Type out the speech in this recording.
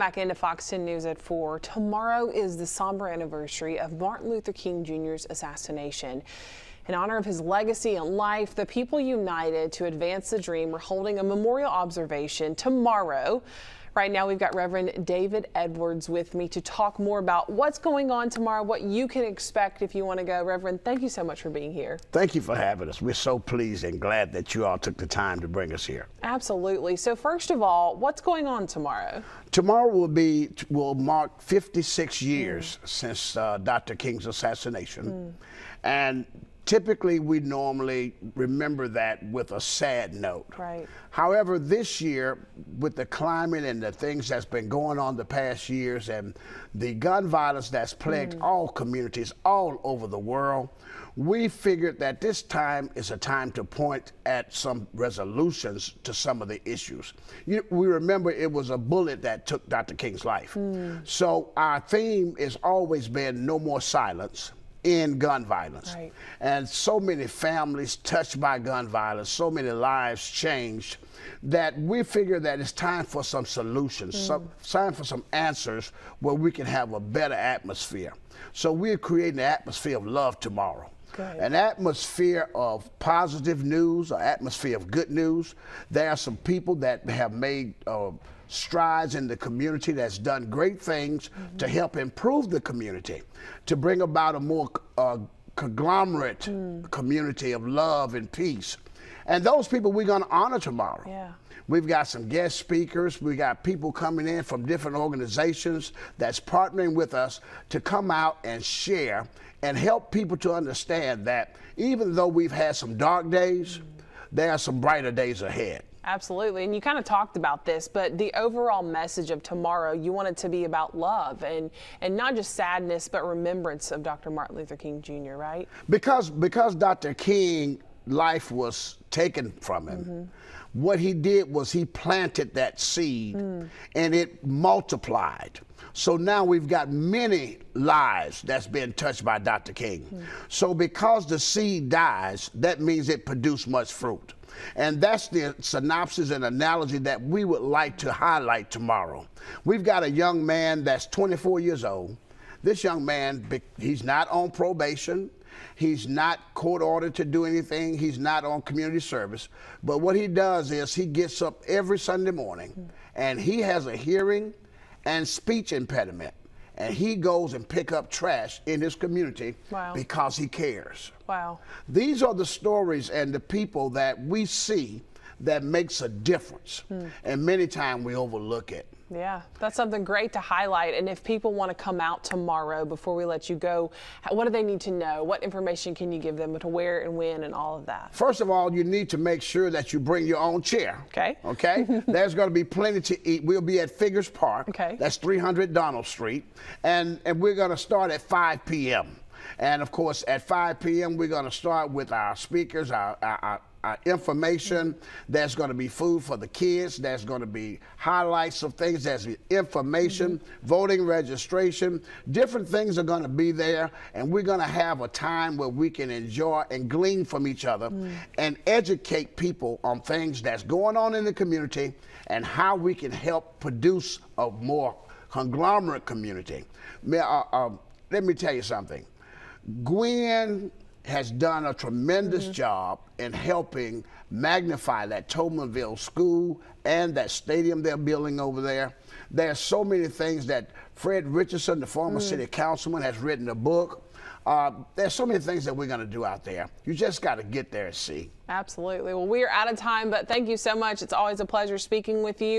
Back into Fox 10 News at 4. Tomorrow is the somber anniversary of Martin Luther King Jr.'s assassination. In honor of his legacy and life, the people united to advance the dream. We're holding a memorial observation tomorrow. Right now, we've got Reverend David Edwards with me to talk more about what's going on tomorrow, what you can expect if you want to go. Reverend, thank you so much for being here. Thank you for having us. We're so pleased and glad that you all took the time to bring us here. Absolutely. So first of all, what's going on tomorrow? Tomorrow will mark 56 years since Dr. King's assassination. And typically, we normally remember that with a sad note. Right. However, this year, with the climate and the things that's been going on the past years and the gun violence that's plagued all communities all over the world, we figured that this time is a time to point at some resolutions to some of the issues. We remember it was a bullet that took Dr. King's life. So our theme has always been no more silence in gun violence. Right. And so many families touched by gun violence, so many lives changed, that we figure that it's time for some solutions, time for some answers where we can have a better atmosphere. So we're creating an atmosphere of love tomorrow. Good. An atmosphere of positive news, an atmosphere of good news. There are some people that have made strides in the community that's done great things to help improve the community, to bring about a more conglomerate community of love and peace. And those people we're going to honor tomorrow. Yeah. We've got some guest speakers. We got people coming in from different organizations that's partnering with us to come out and share and help people to understand that even though we've had some dark days, there are some brighter days ahead. Absolutely. And you kind of talked about this, but the overall message of tomorrow, you want it to be about love and not just sadness, but remembrance of Dr. Martin Luther King Jr., right? Because Dr. King, life was taken from him. What he did was he planted that seed and it multiplied. So now we've got many lives that's been touched by Dr. King. So because the seed dies, that means it produced much fruit. And that's the synopsis and analogy that we would like to highlight tomorrow. We've got a young man that's 24 years old. This young man, he's not on probation. He's not court ordered to do anything. He's not on community service. But what he does is he gets up every Sunday morning and he has a hearing and speech impediment. And he goes and pick up trash in his community because he cares. Wow. These are the stories and the people that we see that makes a difference. And many times we overlook it. Yeah, that's something great to highlight. And if people want to come out tomorrow, before we let you go, what do they need to know? What information can you give them to where and when and all of that? First of all, you need to make sure that you bring your own chair. Okay. Okay? There's going to be plenty to eat. We'll be at Figures Park. Okay. That's 300 Donald Street. And we're going to start at 5 p.m. And of course, at 5 p.m., we're going to start with our speakers, our information. There's going to be food for the kids. There's going to be highlights of things. There's information, voting registration. Different things are going to be there. And we're going to have a time where we can enjoy and glean from each other and educate people on things that's going on in the community and how we can help produce a more conglomerate community. Let me tell you something. Gwen has done a tremendous job in helping magnify that Tobinville school and that stadium they're building over there. There's so many things that Fred Richardson, the former city councilman, has written a book. There's so many things that we're going to do out there. You just got to get there and see. Absolutely. Well, we are out of time, but thank you so much. It's always a pleasure speaking with you.